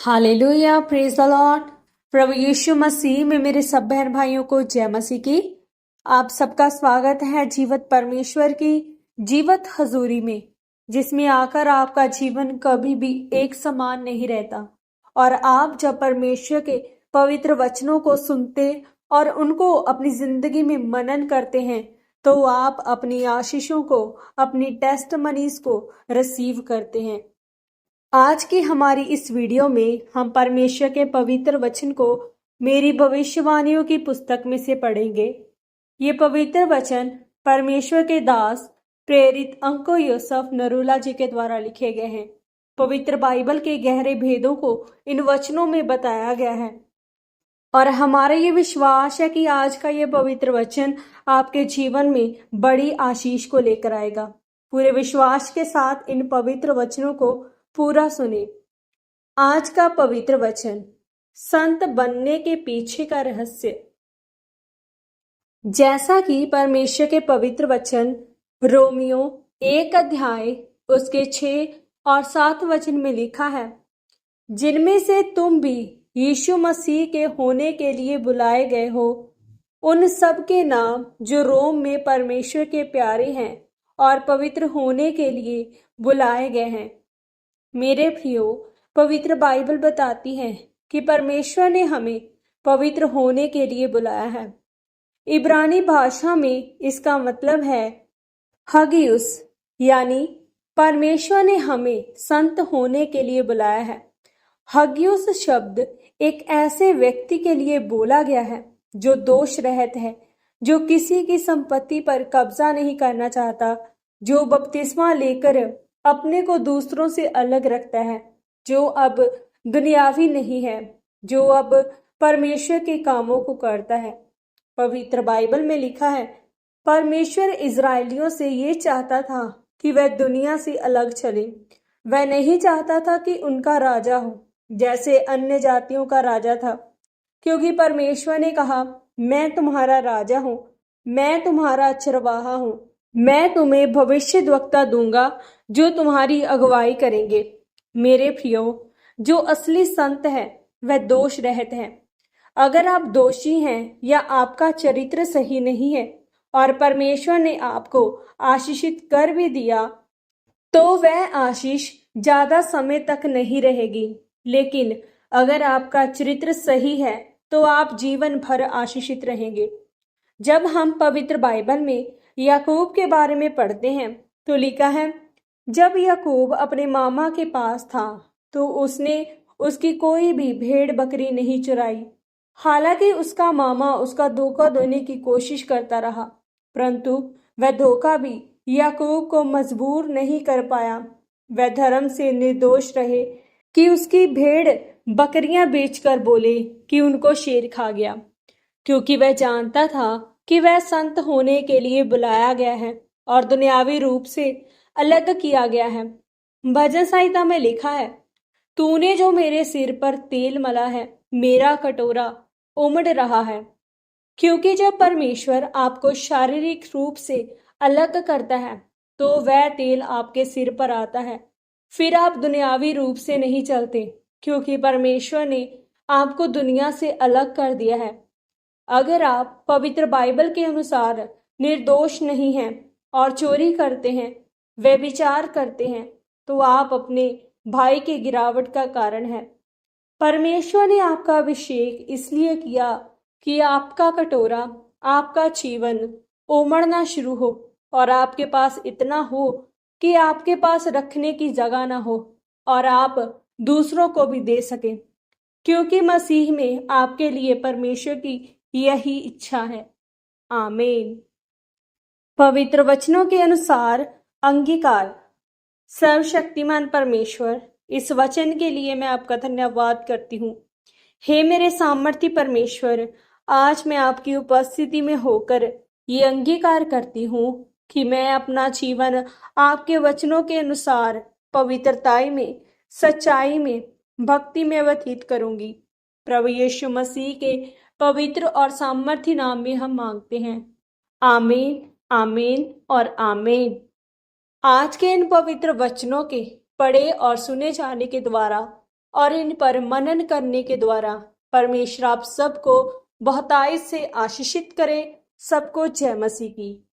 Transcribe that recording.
Hallelujah, praise the lord. प्रभु यीशु मसीह में मेरे सब बहन भाइयों को जय मसीह की। आप सबका स्वागत है जीवत परमेश्वर की जीवत हजूरी में, जिसमें आकर आपका जीवन कभी भी एक समान नहीं रहता। और आप जब परमेश्वर के पवित्र वचनों को सुनते और उनको अपनी जिंदगी में मनन करते हैं, तो आप अपनी आशीषों को, अपनी टेस्टमनीज को रिसीव करते हैं। आज की हमारी इस वीडियो में हम परमेश्वर के पवित्र वचन को मेरी भविष्यवाणियों की पुस्तक में से पढ़ेंगे। ये पवित्र वचन परमेश्वर के दास प्रेरित अंको यूसुफ नरूला जी के द्वारा लिखे गए हैं। पवित्र बाइबल के गहरे भेदों को इन वचनों में बताया गया है और हमारा ये विश्वास है कि आज का ये पवित्र वचन आपके जीवन में बड़ी आशीष को लेकर आएगा। पूरे विश्वास के साथ इन पवित्र वचनों को पूरा सुने। आज का पवित्र वचन, संत बनने के पीछे का रहस्य। जैसा कि परमेश्वर के पवित्र वचन रोमियो 1 अध्याय उसके 6 और 7 वचन में लिखा है, जिनमें से तुम भी यीशु मसीह के होने के लिए बुलाए गए हो, उन सब के नाम जो रोम में परमेश्वर के प्यारे हैं और पवित्र होने के लिए बुलाए गए हैं। मेरे प्रियो, पवित्र बाइबल बताती है कि परमेश्वर ने हमें पवित्र होने के लिए बुलाया है। इब्रानी भाषा में इसका मतलब है हगियुस, यानी परमेश्वर ने हमें संत होने के लिए बुलाया है। हगियुस शब्द एक ऐसे व्यक्ति के लिए बोला गया है जो दोष रहित है, जो किसी की संपत्ति पर कब्जा नहीं करना चाहता, जो बपतिस्मा लेकर अपने को दूसरों से अलग रखता है, जो अब दुनियावी नहीं है, जो अब परमेश्वर के कामों को करता है। पवित्र बाइबल में लिखा है, परमेश्वर इजरायलियों से ये चाहता था कि वह दुनिया से अलग चले। वह नहीं चाहता था कि उनका राजा हो जैसे अन्य जातियों का राजा था, क्योंकि परमेश्वर ने कहा, मैं तुम्हारा राजा हूँ, मैं तुम्हारा चरवाहा हूँ, मैं तुम्हें भविष्यद्वक्ता दूंगा जो तुम्हारी अगुवाई करेंगे। मेरे प्रियो, जो असली संत है वह दोष रहित है। अगर आप दोषी हैं या आपका चरित्र सही नहीं है और परमेश्वर ने आपको आशीषित कर भी दिया, तो वह आशीष ज्यादा समय तक नहीं रहेगी। लेकिन अगर आपका चरित्र सही है तो आप जीवन भर आशीषित रहेंगे। जब हम पवित्र बाइबल में याकूब के बारे में पढ़ते हैं तो लिखा है, जब याकूब अपने मामा के पास था तो उसने उसकी कोई भी भेड़ बकरी नहीं चुराई। हालांकि उसका मामा उसका धोखा देने की कोशिश करता रहा, परंतु वह धोखा भी याकूब को मजबूर नहीं कर पाया। वह धर्म से निर्दोष रहे कि उसकी भेड़ बकरियां बेचकर बोले कि उनको शेर खा गया, क्योंकि वह जानता था कि वह संत होने के लिए बुलाया गया है और दुनियावी रूप से अलग किया गया है। भजन संहिता में लिखा है, तूने जो मेरे सिर पर तेल मला है, मेरा कटोरा उमड़ रहा है। क्योंकि जब परमेश्वर आपको शारीरिक रूप से अलग करता है तो वह तेल आपके सिर पर आता है। फिर आप दुनियावी रूप से नहीं चलते, क्योंकि परमेश्वर ने आपको दुनिया से अलग कर दिया है। अगर आप पवित्र बाइबल के अनुसार निर्दोष नहीं हैं और चोरी करते हैं, व्यभिचार करते हैं, तो आप अपने भाई के गिरावट का कारण है। परमेश्वर ने आपका अभिषेक इसलिए किया कि आपका कटोरा, आपका जीवन उमड़ना शुरू हो और आपके पास इतना हो कि आपके पास रखने की जगह ना हो और आप दूसरों को भी दे सके, क्योंकि मसीह में आपके लिए परमेश्वर की यही इच्छा है। आमीन। पवित्र वचनों के अनुसार अंगीकार। सर्वशक्तिमान परमेश्वर, इस वचन के लिए मैं आपका धन्यवाद करती हूँ। हे मेरे सामर्थी परमेश्वर, आज मैं आपकी उपस्थिति में होकर ये अंगीकार करती हूँ कि मैं अपना जीवन आपके वचनों के अनुसार पवित्रताई में, सच्चाई में, भक्ति में व्यतीत करूंगी। प्रभु यीशु मसीह के पवित्र और सामर्थी नाम में हम मांगते हैं। आमीन, आमीन और आमीन। आज के इन पवित्र वचनों के पढ़े और सुने जाने के द्वारा और इन पर मनन करने के द्वारा परमेश्वर आप सबको बहुतायत से आशीषित करे। सबको जय मसीह की।